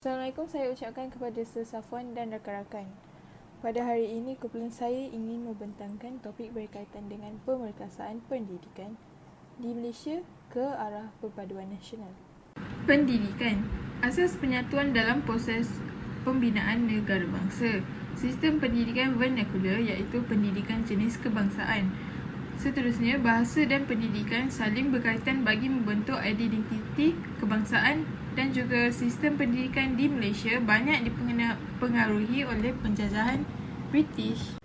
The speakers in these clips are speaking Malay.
Assalamualaikum, saya ucapkan kepada Sir Safwan dan rakan-rakan. Pada hari ini, kumpulan saya ingin membentangkan topik berkaitan dengan pemerkasaan pendidikan di Malaysia ke arah perpaduan nasional. Pendidikan, asas penyatuan dalam proses pembinaan negara bangsa. Sistem pendidikan vernakular iaitu pendidikan jenis kebangsaan. Seterusnya, bahasa dan pendidikan saling berkaitan bagi membentuk identiti kebangsaan dan juga sistem pendidikan di Malaysia banyak dipengaruhi oleh penjajahan British.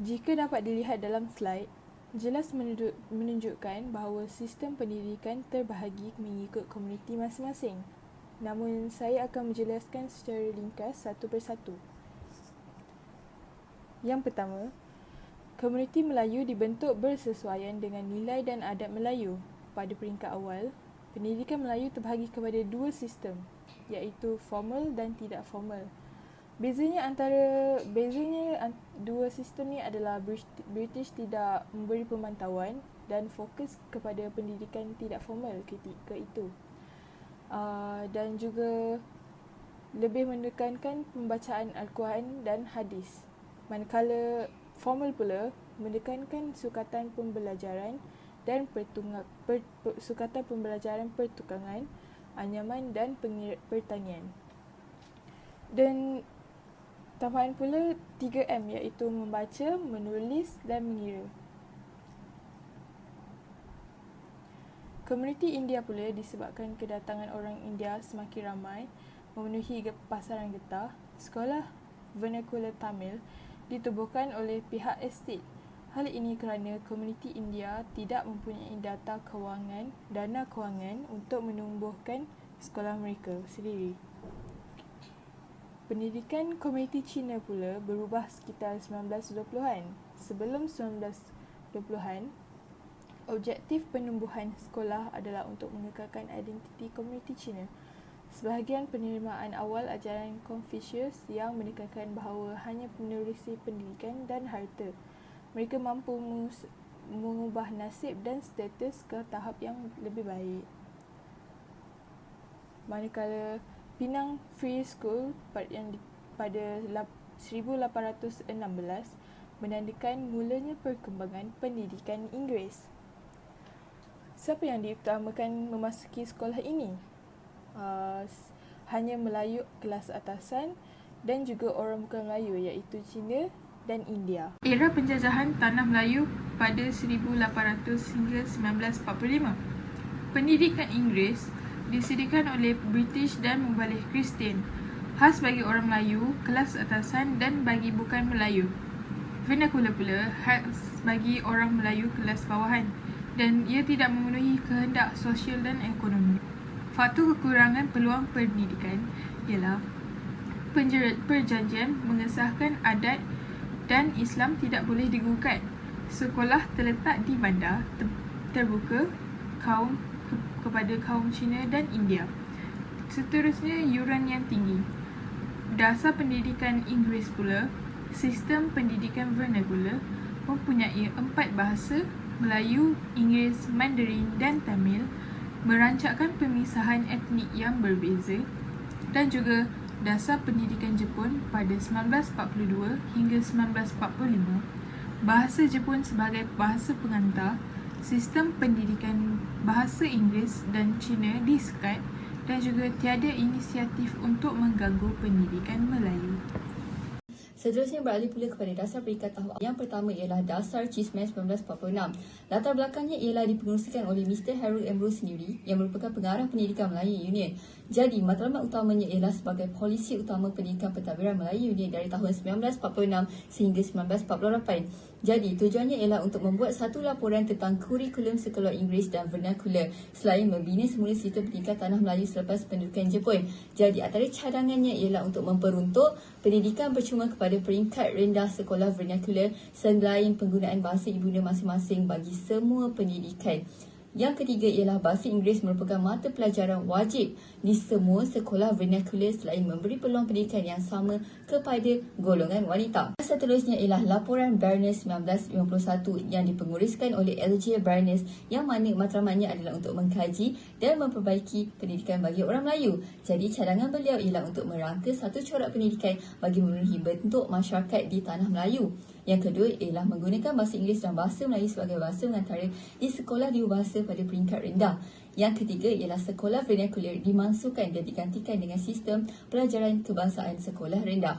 Jika dapat dilihat dalam slide, jelas menunjukkan bahawa sistem pendidikan terbahagi mengikut komuniti masing-masing. Namun, saya akan menjelaskan secara ringkas satu persatu. Yang pertama, komuniti Melayu dibentuk bersesuaian dengan nilai dan adat Melayu. Pada peringkat awal, pendidikan Melayu terbahagi kepada dua sistem, iaitu formal dan tidak formal. Bezanya dua sistem ni adalah British tidak memberi pemantauan dan fokus kepada pendidikan tidak formal ketika itu. Dan juga lebih menekankan pembacaan Al-Quran dan hadis. Manakala formal pula menekankan sukatan pembelajaran dan sukatan pembelajaran pertukangan, anyaman dan pertanian. Dan tambahan pula 3M iaitu membaca, menulis dan mengira. Komuniti India pula disebabkan kedatangan orang India semakin ramai memenuhi pasaran getah, sekolah vernakular Tamil ditubuhkan oleh pihak estate. Hal ini kerana komuniti India tidak mempunyai dana kewangan untuk menumbuhkan sekolah mereka sendiri. Pendidikan komuniti Cina pula berubah sekitar 1920-an. Sebelum 1920-an, objektif penumbuhan sekolah adalah untuk mengekalkan identiti komuniti Cina. Sebahagian penerimaan awal ajaran Confucius yang menekankan bahawa hanya menerusi pendidikan dan harta, mereka mampu mengubah nasib dan status ke tahap yang lebih baik. Manakala Penang Free School pada 1816 menandakan mulanya perkembangan pendidikan Inggeris. Siapa yang diutamakan memasuki sekolah ini? Hanya Melayu kelas atasan dan juga orang bukan Melayu iaitu Cina dan India. Era penjajahan tanah Melayu pada 1800 hingga 1945. Pendidikan Inggeris disediakan oleh British dan membalik Kristian, khas bagi orang Melayu kelas atasan dan bagi bukan Melayu. Vernakular pula khas bagi orang Melayu kelas bawahan dan ia tidak memenuhi kehendak sosial dan ekonomi. Faktor kekurangan peluang pendidikan ialah perjanjian mengesahkan adat dan Islam tidak boleh digugat. Sekolah terletak di bandar, terbuka kepada kaum Cina dan India. Seterusnya, yuran yang tinggi. Dasar pendidikan Inggeris pula, sistem pendidikan vernakular mempunyai 4 bahasa, Melayu, Inggeris, Mandarin dan Tamil, merancangkan pemisahan etnik yang berbeza, dan juga dasar pendidikan Jepun pada 1942 hingga 1945, bahasa Jepun sebagai bahasa pengantar, sistem pendidikan bahasa Inggeris dan Cina disekat dan juga tiada inisiatif untuk mengganggu pendidikan Melayu. Seterusnya beralih pula kepada dasar peringkat tahap. Yang pertama ialah Dasar Cismen 1946. Latar belakangnya ialah dipengerusikan oleh Mr. Harold Ambrose sendiri yang merupakan pengarah pendidikan Melayu Union. Jadi, matlamat utamanya ialah sebagai polisi utama pendidikan pentadbiran Melayu Union dari tahun 1946 sehingga 1948. Jadi, tujuannya ialah untuk membuat satu laporan tentang kurikulum sekolah Inggeris dan vernakular selain membina semula sistem pendidikan tanah Melayu selepas pendudukan Jepun. Jadi, antara cadangannya ialah untuk memperuntuk pendidikan percuma kepada peringkat rendah sekolah vernakular selain penggunaan bahasa ibunda masing-masing bagi semua pendidikan. Yang ketiga ialah bahasa Inggeris merupakan mata pelajaran wajib di semua sekolah vernacular selain memberi peluang pendidikan yang sama kepada golongan wanita. Seterusnya ialah laporan Barnes 1951 yang dipenguruskan oleh L.J. Barnes, yang mana matlamatnya adalah untuk mengkaji dan memperbaiki pendidikan bagi orang Melayu. Jadi cadangan beliau ialah untuk merangka satu corak pendidikan bagi memenuhi bentuk masyarakat di tanah Melayu. Yang kedua ialah menggunakan bahasa Inggeris dan bahasa Melayu sebagai bahasa pengantara di sekolah dihubahasa pada peringkat rendah. Yang ketiga ialah sekolah vernacular dimasukkan dan digantikan dengan sistem pelajaran kebangsaan sekolah rendah.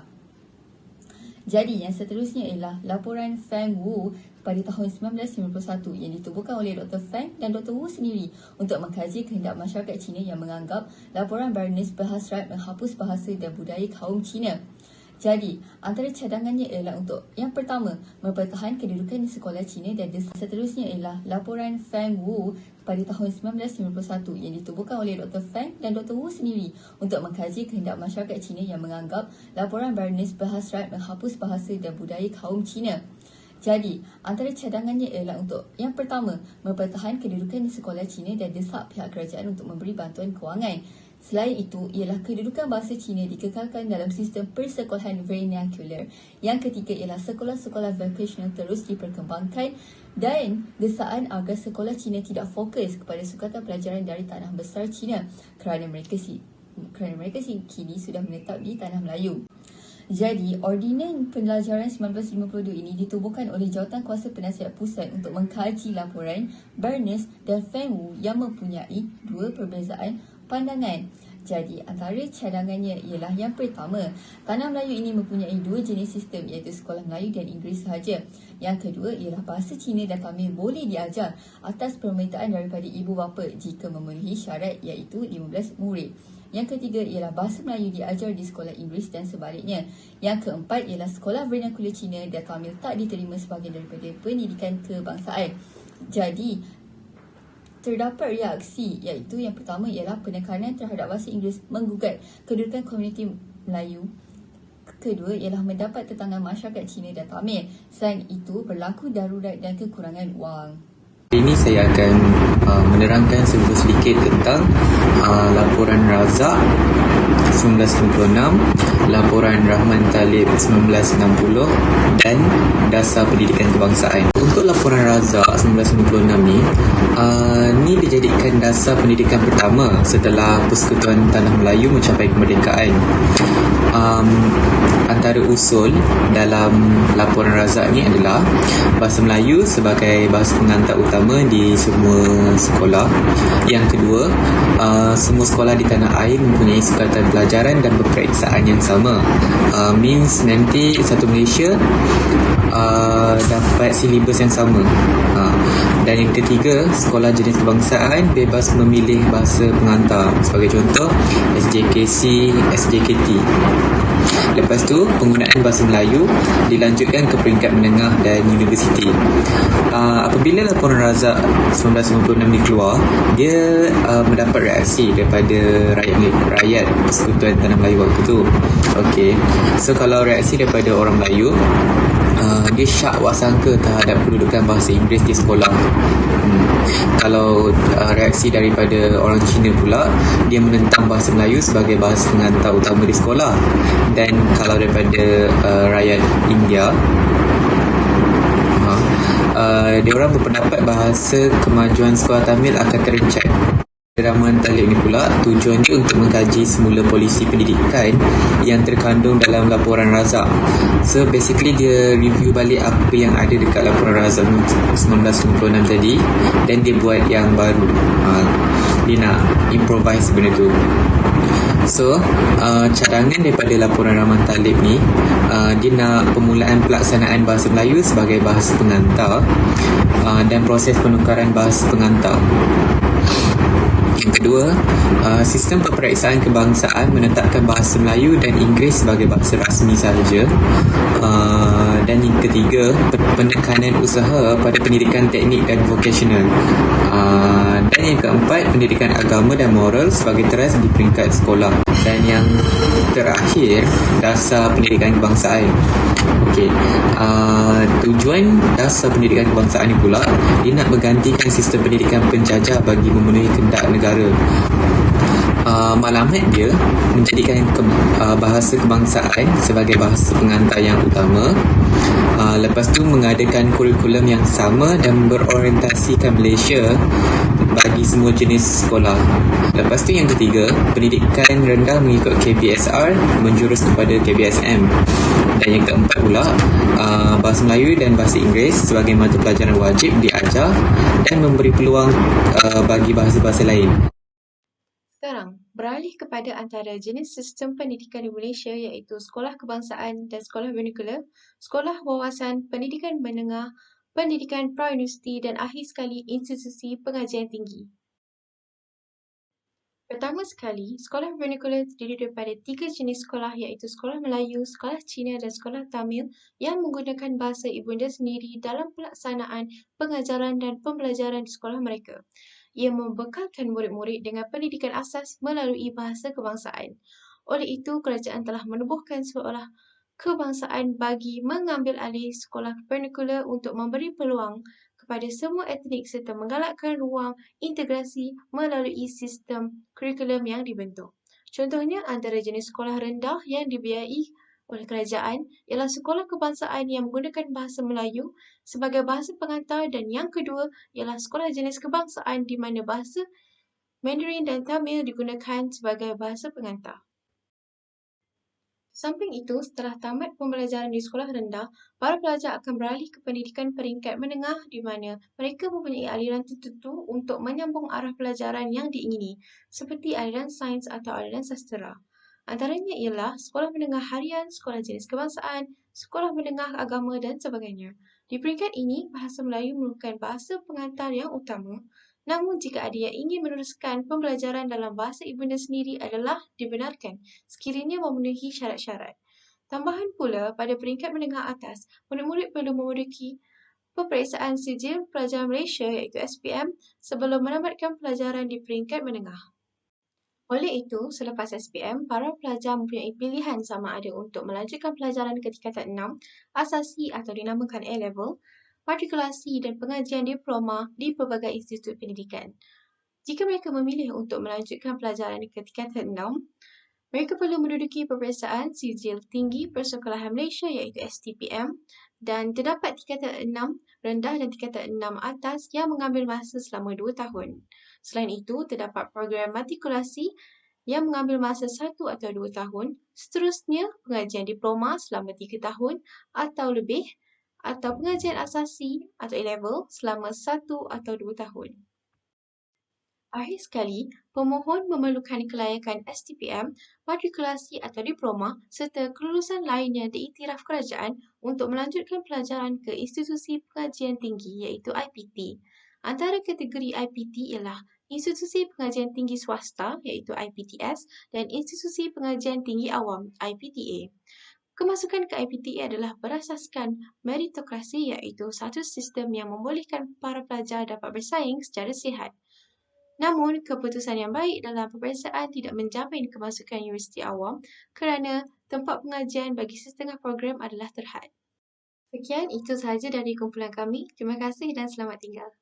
Jadi yang seterusnya ialah laporan Feng Wu pada tahun 1951 yang ditubuhkan oleh Dr. Feng dan Dr. Wu sendiri untuk mengkaji kehendak masyarakat Cina yang menganggap laporan Barnes berhasrat menghapus bahasa dan budaya kaum Cina. Jadi, antara cadangannya ialah untuk yang pertama, mempertahankan kedudukan di sekolah Cina, dan seterusnya ialah laporan Feng Wu pada tahun 1991 yang ditubuhkan oleh Dr. Feng dan Dr. Wu sendiri untuk mengkaji kehendak masyarakat Cina yang menganggap laporan Barnes berhasrat menghapus bahasa dan budaya kaum Cina. Jadi, antara cadangannya ialah untuk yang pertama, mempertahankan kedudukan di sekolah Cina dan desak pihak kerajaan untuk memberi bantuan kewangan. Selain itu, ialah kedudukan bahasa Cina dikekalkan dalam sistem persekolahan vernacular. Yang ketiga ialah sekolah-sekolah vocational terus diperkembangkan dan desakan agar sekolah Cina tidak fokus kepada sukatan pelajaran dari tanah besar Cina kerana mereka kini sudah menetap di tanah Melayu. Jadi, Ordinan Pelajaran 1952 ini ditubuhkan oleh Jawatankuasa Penasihat Pusat untuk mengkaji laporan Barnes dan Feng Wu yang mempunyai dua perbezaan pandangan. Jadi, antara cadangannya ialah yang pertama, tanah Melayu ini mempunyai dua jenis sistem, iaitu sekolah Melayu dan Inggeris sahaja. Yang kedua ialah bahasa Cina dan Tamil boleh diajar atas permintaan daripada ibu bapa jika memenuhi syarat, iaitu 15 murid. Yang ketiga ialah bahasa Melayu diajar di sekolah Inggeris dan sebaliknya. Yang keempat ialah sekolah vernacular Cina dan Tamil tak diterima sebahagian daripada pendidikan kebangsaan. Jadi, terdapat reaksi, iaitu yang pertama ialah penekanan terhadap bahasa Inggeris menggugat kedudukan komuniti Melayu. Kedua ialah mendapat tentangan masyarakat Cina dan Tamil. Selain itu, berlaku darurat dan kekurangan wang. Ini saya akan menerangkan sedikit tentang laporan Razak 1996, laporan Rahman Talib 1960 dan Dasar Pendidikan Kebangsaan. Untuk laporan Razak 1996 ni dijadikan dasar pendidikan pertama setelah Persekutuan Tanah Melayu mencapai kemerdekaan. Antara usul dalam laporan Razak ni adalah bahasa Melayu sebagai bahasa pengantar utama di semua sekolah. Yang kedua, semua sekolah di tanah air mempunyai sukatan pelajaran dan peperiksaan yang sama. Means nanti satu Malaysia dapat silibus yang sama. Dan yang ketiga, sekolah jenis kebangsaan bebas memilih bahasa pengantar. Sebagai contoh, SJKC, SJKT. Lepas tu, penggunaan bahasa Melayu dilanjutkan ke peringkat menengah dan universiti. Apabila laporan Razak 1996 ni keluar, dia mendapat reaksi daripada rakyat Persekutuan Tanah Melayu waktu tu. Okey. So kalau reaksi daripada orang Melayu, dia syak wasangka terhadap kedudukan bahasa Inggeris di sekolah. Kalau reaksi daripada orang Cina pula, dia menentang bahasa Melayu sebagai bahasa pengantar utama di sekolah. Dan kalau daripada rakyat India, dia orang berpendapat bahasa kemajuan sekolah Tamil akan terencat. Rahman Talib ni pula tujuannya untuk mengkaji semula polisi pendidikan yang terkandung dalam laporan Razak. So basically dia review balik apa yang ada dekat laporan Razak 1996 tadi dan dia buat yang baru. Dia nak improvise benda tu. So cadangan daripada laporan Rahman Talib ni, dia nak pemulaan pelaksanaan bahasa Melayu sebagai bahasa pengantar dan proses penukaran bahasa pengantar. Yang kedua, sistem peperiksaan kebangsaan menetapkan bahasa Melayu dan Inggeris sebagai bahasa rasmi sahaja. Dan yang ketiga, penekanan usaha pada pendidikan teknik dan vocational. Dan yang keempat, pendidikan agama dan moral sebagai teras di peringkat sekolah. Dan yang terakhir, dasar pendidikan kebangsaan. Okey, tujuan dasar pendidikan kebangsaan ni pula, dia nak menggantikan sistem pendidikan penjajah bagi memenuhi kehendak negara. Maklumat dia menjadikan bahasa kebangsaan sebagai bahasa pengantar yang utama. Lepas tu mengadakan kurikulum yang sama dan berorientasikan Malaysia bagi semua jenis sekolah. Lepas tu yang ketiga, pendidikan rendah mengikut KBSR menjurus kepada KBSM. Dan yang keempat pula, bahasa Melayu dan bahasa Inggeris sebagai mata pelajaran wajib diajar dan memberi peluang bagi bahasa-bahasa lain. Sekarang, beralih kepada antara jenis sistem pendidikan di Malaysia iaitu sekolah kebangsaan dan sekolah vernacular, sekolah wawasan, pendidikan menengah, pendidikan prauniversiti dan akhir sekali institusi pengajian tinggi. Pertama sekali, sekolah vernacular terdiri daripada 3 jenis sekolah iaitu sekolah Melayu, sekolah Cina dan sekolah Tamil yang menggunakan bahasa ibunda sendiri dalam pelaksanaan pengajaran dan pembelajaran di sekolah mereka. Ia membekalkan murid-murid dengan pendidikan asas melalui bahasa kebangsaan. Oleh itu, kerajaan telah menubuhkan sekolah kebangsaan bagi mengambil alih sekolah vernacular untuk memberi peluang kepada semua etnik serta menggalakkan ruang integrasi melalui sistem kurikulum yang dibentuk. Contohnya, antara jenis sekolah rendah yang dibiayai oleh kerajaan ialah sekolah kebangsaan yang menggunakan bahasa Melayu sebagai bahasa pengantar dan yang kedua ialah sekolah jenis kebangsaan di mana bahasa Mandarin dan Tamil digunakan sebagai bahasa pengantar. Samping itu, setelah tamat pembelajaran di sekolah rendah, para pelajar akan beralih ke pendidikan peringkat menengah di mana mereka mempunyai aliran tertentu untuk menyambung arah pelajaran yang diingini, seperti aliran sains atau aliran sastera. Antaranya ialah sekolah menengah harian, sekolah jenis kebangsaan, sekolah menengah agama dan sebagainya. Di peringkat ini, bahasa Melayu merupakan bahasa pengantar yang utama. Namun, jika ada yang ingin meneruskan pembelajaran dalam bahasa ibunda sendiri adalah dibenarkan sekiranya memenuhi syarat-syarat. Tambahan pula, pada peringkat menengah atas, murid-murid perlu memeduki peperiksaan sijil pelajar Malaysia iaitu SPM sebelum menamatkan pelajaran di peringkat menengah. Oleh itu, selepas SPM, para pelajar mempunyai pilihan sama ada untuk melanjutkan pelajaran ke tingkatan 6, asasi atau dinamakan A-Level, matrikulasi dan pengajian diploma di pelbagai institut pendidikan. Jika mereka memilih untuk melanjutkan pelajaran ke tingkatan 6, mereka perlu menduduki peperiksaan sijil tinggi persekolahan Malaysia iaitu STPM dan terdapat tingkatan 6 rendah dan tingkatan 6 atas yang mengambil masa selama 2 tahun. Selain itu, terdapat program matrikulasi yang mengambil masa 1 atau 2 tahun, seterusnya pengajian diploma selama 3 tahun atau lebih, atau pengajian asasi atau A-Level selama 1 atau 2 tahun. Akhir sekali, pemohon memerlukan kelayakan STPM, matrikulasi atau diploma serta kelulusan lain yang diiktiraf kerajaan untuk melanjutkan pelajaran ke institusi pengajian tinggi iaitu IPT. Antara kategori IPT ialah institusi pengajian tinggi swasta iaitu IPTS dan institusi pengajian tinggi awam IPTA. Kemasukan ke IPTA adalah berasaskan meritokrasi iaitu satu sistem yang membolehkan para pelajar dapat bersaing secara sihat. Namun, keputusan yang baik dalam peperiksaan tidak menjamin kemasukan universiti awam kerana tempat pengajian bagi setengah program adalah terhad. Sekian, itu sahaja dari kumpulan kami. Terima kasih dan selamat tinggal.